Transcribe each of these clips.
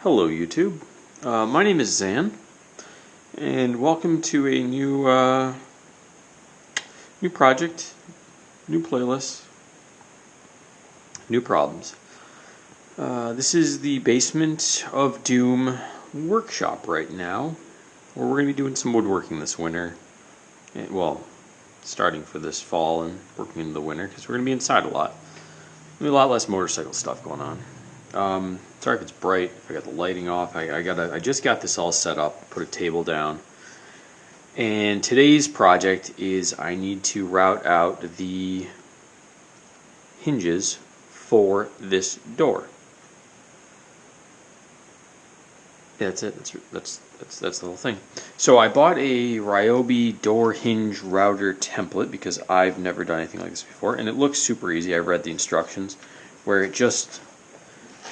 Hello YouTube, my name is Zan, and welcome to a new project, new playlist, new problems. This is the Basement of Doom workshop right now, where we're going to be doing some woodworking this winter. Well, starting for this fall and working into the winter, because we're going to be inside a lot. There'll be a lot less motorcycle stuff going on. Sorry if it's bright, if I got the lighting off. I just got this all set up, put a table down. And today's project is I need to route out the hinges for this door. Yeah, that's it. That's the whole thing. So I bought a Ryobi door hinge router template because I've never done anything like this before, and it looks super easy. I read the instructions where it just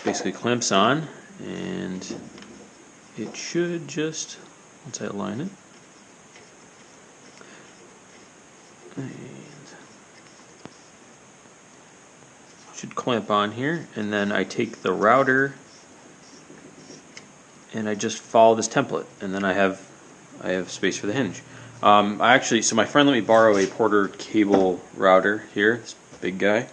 basically clamps on, and it should just, once I align it, and it should clamp on here, and then I take the router and I just follow this template, and then I have space for the hinge. So my friend let me borrow a Porter cable router here, this big guy,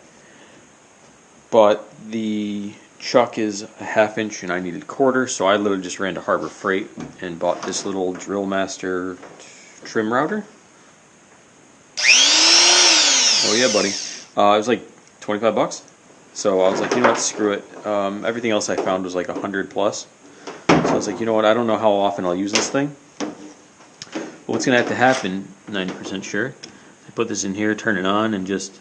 but the chuck is a 1/2 inch and I needed 1/4, so I literally just ran to Harbor Freight and bought this little Drill Master trim router. Oh yeah, buddy. It was like 25 bucks. So I was like, you know what, screw it. Everything else I found was like 100 plus. So I was like, you know what, I don't know how often I'll use this thing. But what's going to have to happen, 90% sure, I put this in here, turn it on, and just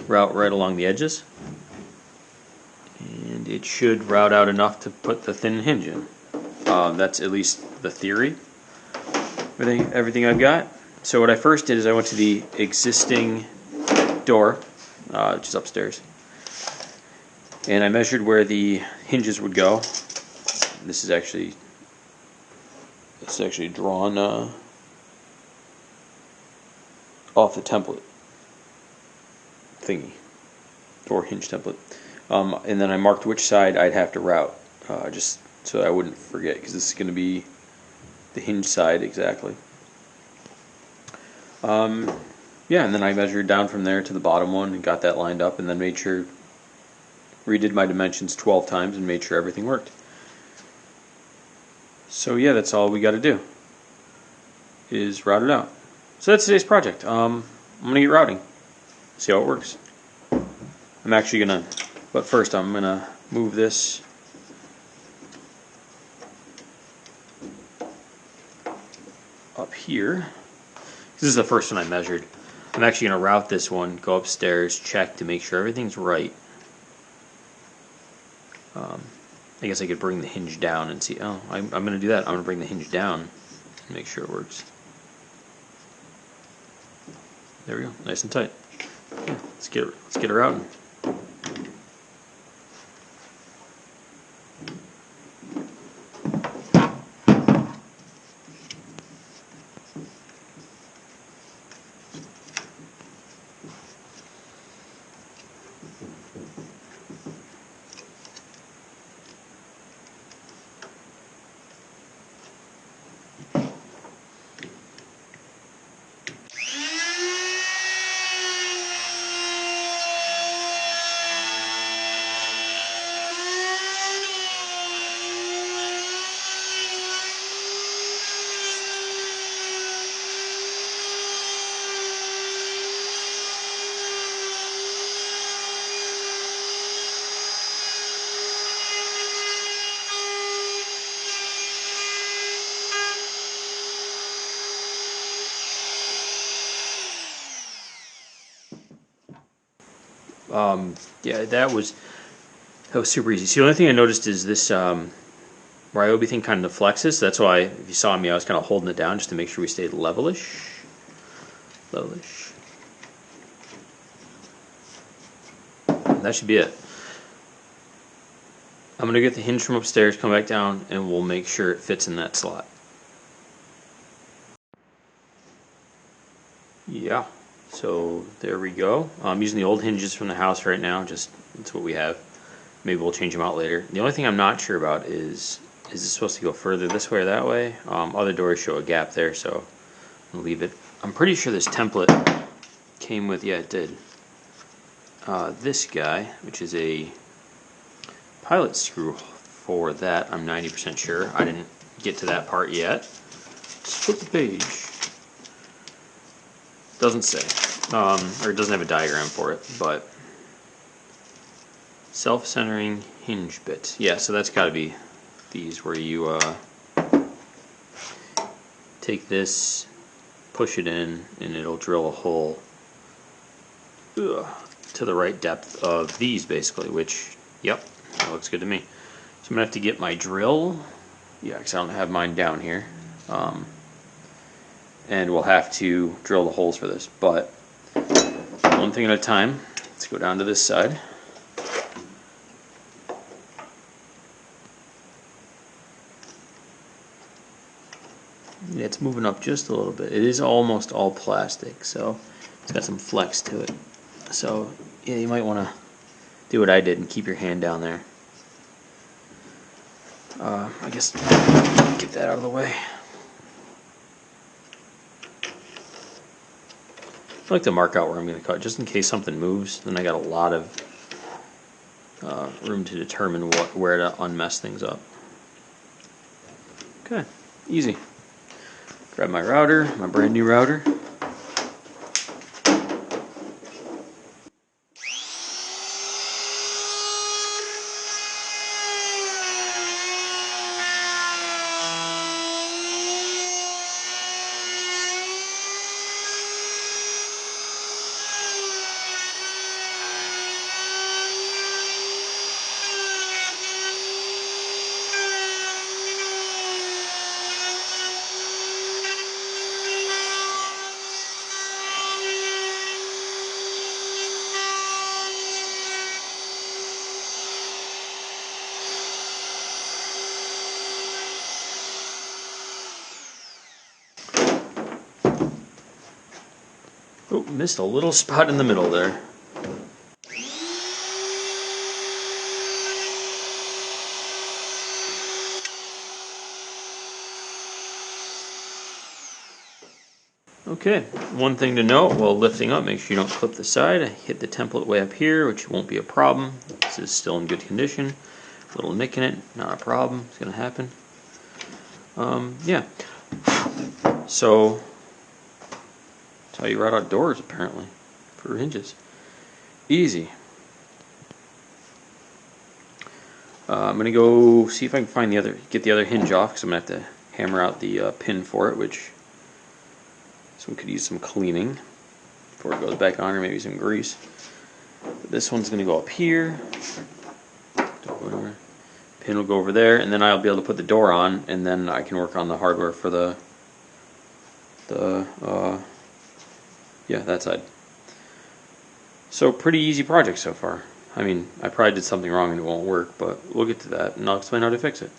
route right along the edges. And it should route out enough to put the thin hinge in. That's at least the theory. Everything I've got. So what I first did is I went to the existing door, which is upstairs, and I measured where the hinges would go. This is actually drawn off the template thingy, door hinge template. And then I marked which side I'd have to route, just so I wouldn't forget, because this is going to be the hinge side exactly. Yeah, and then I measured down from there to the bottom one and got that lined up, and then redid my dimensions 12 times and made sure everything worked. So yeah, that's all we got to do, is route it out. So that's today's project. I'm going to get routing, see how it works. I'm actually going to, but first I'm going to move this up here. This is the first one I measured. I'm actually going to route this one, go upstairs, check to make sure everything's right. I guess I could bring the hinge down and see. Oh, I'm going to do that. I'm going to bring the hinge down and make sure it works. There we go, nice and tight. Yeah, let's get it routing. Yeah, that was super easy. See, the only thing I noticed is this Ryobi thing kind of flexes. That's why, if you saw me, I was kind of holding it down just to make sure we stayed levelish. That should be it. I'm going to get the hinge from upstairs, come back down, and we'll make sure it fits in that slot. Yeah. So there we go. I'm using the old hinges from the house right now. Just that's what we have. maybe we'll change them out later. The only thing I'm not sure about is this supposed to go further this way or that way? Other doors show a gap there, so I'll leave it. I'm pretty sure this template came with, yeah, it did. This guy, which is a pilot screw for that, I'm 90% sure. I didn't get to that part yet. Let's flip the page. Doesn't say, or it doesn't have a diagram for it, but self-centering hinge bit. Yeah, so that's got to be these where you take this, push it in, and it'll drill a hole to the right depth of these, basically, which, yep, that looks good to me. So I'm going to have to get my drill, yeah, because I don't have mine down here, and we'll have to drill the holes for this, but one thing at a time. Let's go down to this side. Yeah, it's moving up just a little bit. It is almost all plastic, so it's got some flex to it. So yeah, you might want to do what I did and keep your hand down there. I guess get that out of the way. I like to mark out where I'm going to cut, just in case something moves. Then I got a lot of room to determine where to unmess things up. Okay, easy. Grab my router, my brand new router. Oh, missed a little spot in the middle there. Okay, one thing to note while lifting up, make sure you don't clip the side. I hit the template way up here, which won't be a problem. This is still in good condition. A little nick in it, not a problem. It's going to happen. Yeah. So, that's how you route out doors, apparently, for hinges. Easy. I'm going to go see if I can get the other hinge off, because I'm going to have to hammer out the pin for it, which this one could use some cleaning before it goes back on, or maybe some grease. But this one's going to go up here. Pin will go over there, and then I'll be able to put the door on, and then I can work on the hardware for yeah, that side. So pretty easy project so far. I mean, I probably did something wrong and it won't work, but we'll get to that, and I'll explain how to fix it.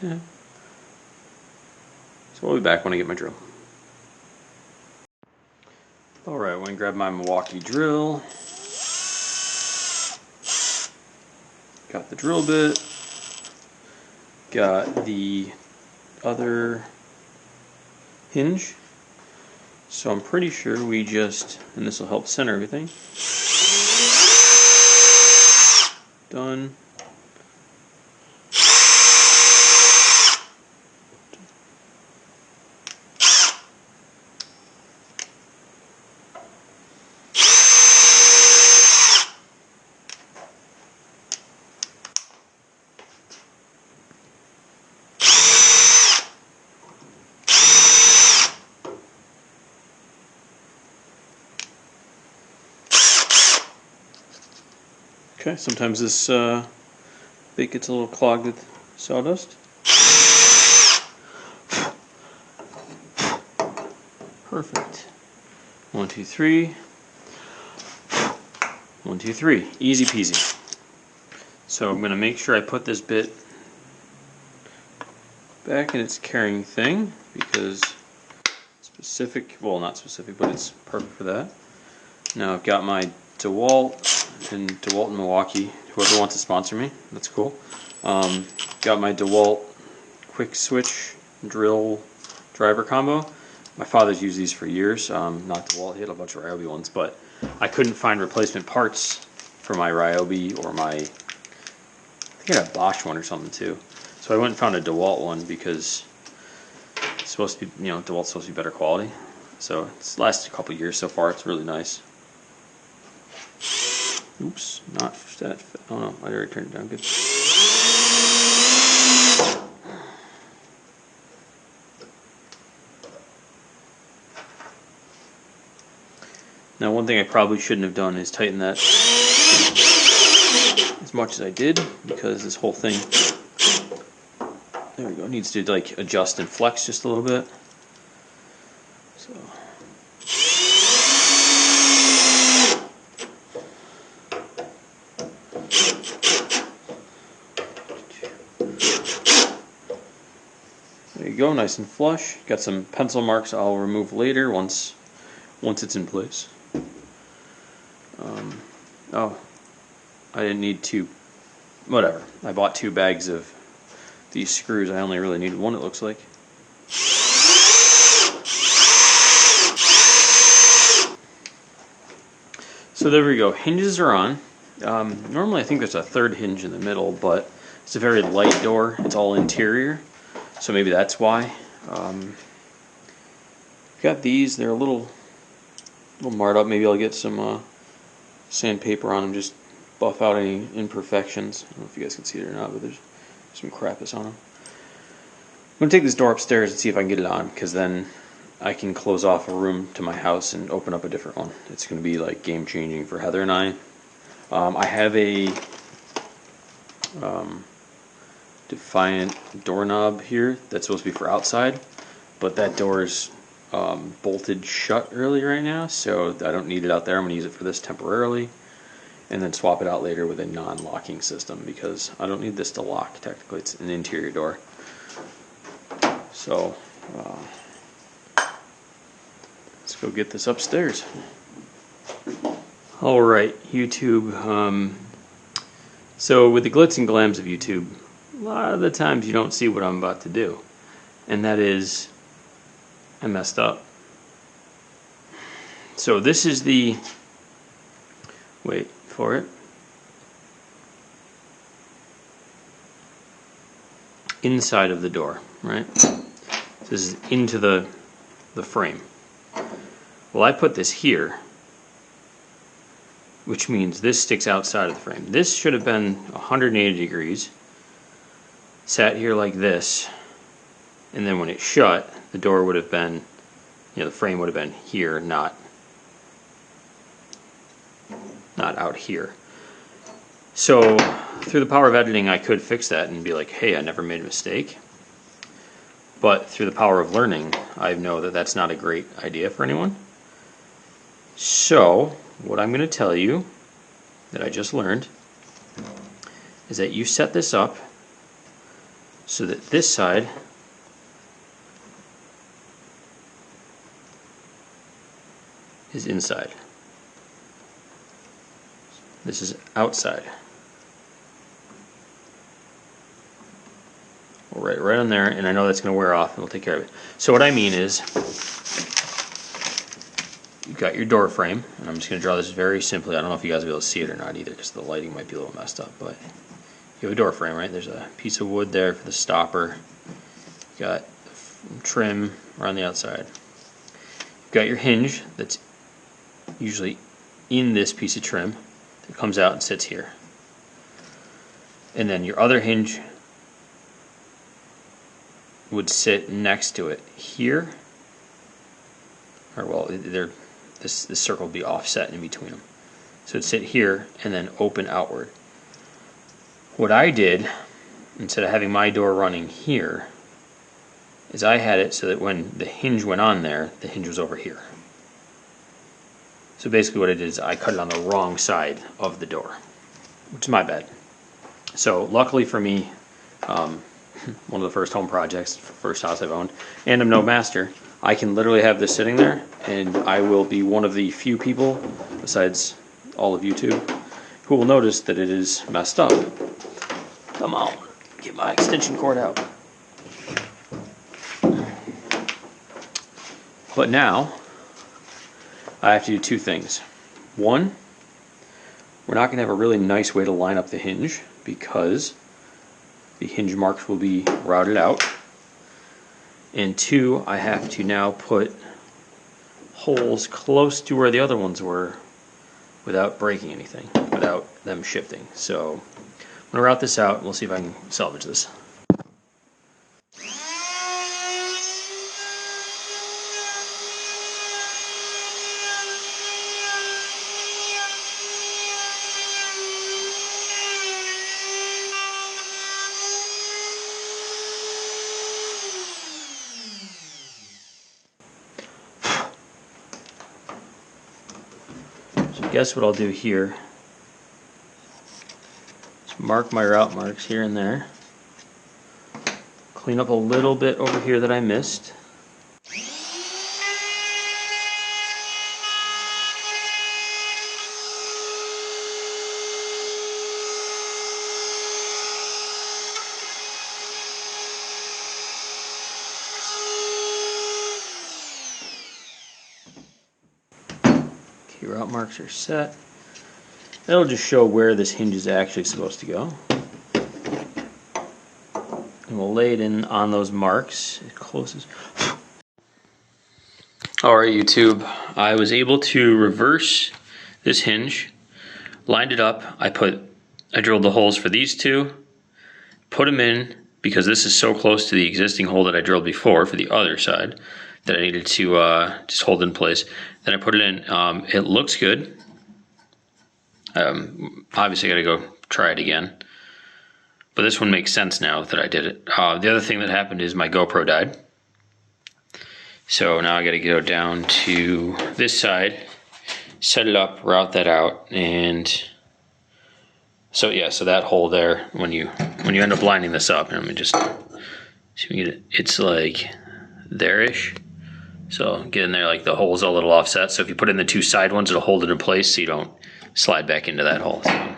Yeah. So we'll be back when I get my drill. Alright, I went and grabbed my Milwaukee drill. Got the drill bit. Got the other hinge. So I'm pretty sure we just, and this will help center everything. Done. Okay, sometimes this bit gets a little clogged with sawdust. Perfect. 1, 2, 3. 1, 2, 3. Easy peasy. So I'm going to make sure I put this bit back in its carrying thing, because specific, well, not specific, but it's perfect for that. Now I've got my DeWalt and Milwaukee whoever wants to sponsor me, that's cool. Got my DeWalt quick switch drill driver combo. My father's used these for years. Not DeWalt, he had a bunch of Ryobi ones, but I couldn't find replacement parts for my Ryobi or my, I think I had a Bosch one or something too. So I went and found a DeWalt one because it's supposed to be, you know, DeWalt's supposed to be better quality. So it's lasted a couple years so far. It's really nice. Oops, not that. Oh no, I already turned it down. Good. Now, one thing I probably shouldn't have done is tighten that as much as I did, because this whole thing, there we go, needs to like adjust and flex just a little bit. So. There you go, nice and flush. Got some pencil marks I'll remove later once it's in place. Oh, I didn't need two. Whatever. I bought 2 bags of these screws. I only really needed one, it looks like. So there we go. Hinges are on. Normally I think there's a third hinge in the middle, but it's a very light door. It's all interior, so maybe that's why. Got these. They're a little marred up. Maybe I'll get some sandpaper on them, just buff out any imperfections. I don't know if you guys can see it or not, but there's some crappus on them. I'm going to take this door upstairs and see if I can get it on, because then I can close off a room to my house and open up a different one. It's going to be like game changing for Heather and I. I have a Defiant doorknob here that's supposed to be for outside, but that door is bolted shut early right now, so I don't need it out there. I'm going to use it for this temporarily and then swap it out later with a non-locking system, because I don't need this to lock. Technically it's an interior door. So let's go get this upstairs. Alright, YouTube. So with the glitz and glams of YouTube, a lot of the times you don't see what I'm about to do, and that is I messed up. So this is the, wait for it, inside of the door, right? This is into the frame. Well, I put this here, which means this sticks outside of the frame. This should have been 180 degrees, sat here like this, and then when it shut, the door would have been, you know, the frame would have been here, not out here. So through the power of editing, I could fix that and be like, hey, I never made a mistake. But through the power of learning, I know that that's not a great idea for anyone. So what I'm going to tell you that I just learned is that you set this up so that this side is inside. This is outside. Right on there, and I know that's going to wear off, and we'll take care of it. So what I mean is, you've got your door frame, and I'm just going to draw this very simply. I don't know if you guys will be able to see it or not either, because the lighting might be a little messed up, but you have a door frame, right? There's a piece of wood there for the stopper. You've got trim around the outside. You've got your hinge that's usually in this piece of trim that comes out and sits here. And then your other hinge would sit next to it here, or well, this circle would be offset in between them. So it'd sit here and then open outward. What I did, instead of having my door running here, is I had it so that when the hinge went on there, the hinge was over here. So basically what I did is I cut it on the wrong side of the door, which is my bad. So luckily for me, one of the first home projects, first house I've owned, and I'm no master, I can literally have this sitting there, and I will be one of the few people, besides all of YouTube, who will notice that it is messed up. Come on, get my extension cord out. But now, I have to do two things. One, we're not going to have a really nice way to line up the hinge because the hinge marks will be routed out. And two, I have to now put holes close to where the other ones were without breaking anything, without them shifting. So I'm going to route this out and we'll see if I can salvage this. Guess what I'll do here is mark my route marks here and there, clean up a little bit over here that I missed, route marks are set. That'll just show where this hinge is actually supposed to go. And we'll lay it in on those marks as close as... Alright YouTube, I was able to reverse this hinge, lined it up, I drilled the holes for these two, put them in because this is so close to the existing hole that I drilled before for the other side that I needed to just hold in place. Then I put it in. It looks good. Obviously, I got to go try it again. But this one makes sense now that I did it. The other thing that happened is my GoPro died. So now I got to go down to this side, set it up, route that out, and so yeah. So that hole there, when you end up lining this up, and let me just see if we can get it. It's like there-ish. So get in there, like the hole's a little offset. So if you put in the two side ones, it'll hold it in place so you don't slide back into that hole. So,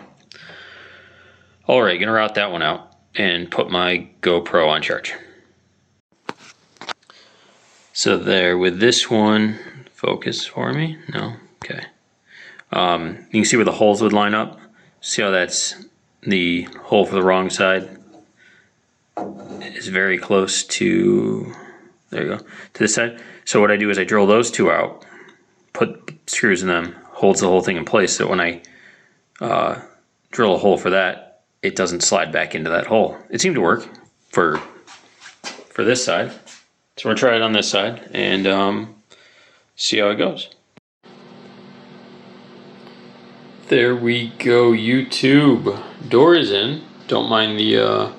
all right, gonna route that one out and put my GoPro on charge. So there, with this one, focus for me. No, okay. You can see where the holes would line up. See how that's the hole for the wrong side is very close to, there you go, to this side. So what I do is I drill those two out, put screws in them, holds the whole thing in place so when I drill a hole for that, it doesn't slide back into that hole. It seemed to work for this side. So we're gonna try it on this side and see how it goes. There we go, YouTube. Door is in. Don't mind the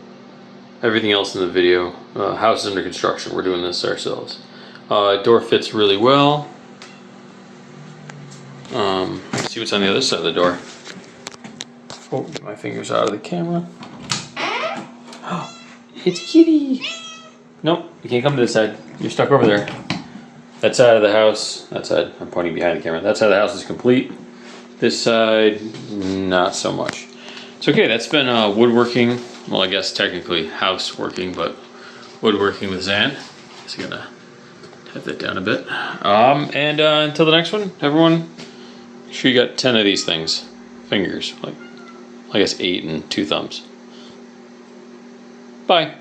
everything else in the video. House is under construction. We're doing this ourselves. Door fits really well. Let's see what's on the other side of the door. Oh, get my fingers out of the camera. Oh, it's kitty. Nope, you can't come to this side. You're stuck over there. That side of the house, that side, I'm pointing behind the camera. That side of the house is complete. This side, not so much. It's okay, that's been woodworking. Well, I guess technically houseworking, but woodworking with Zan. Just gonna tap that down a bit. And until the next one, everyone, make sure you got 10 of these things. Fingers, like I guess 8 and 2 thumbs. Bye.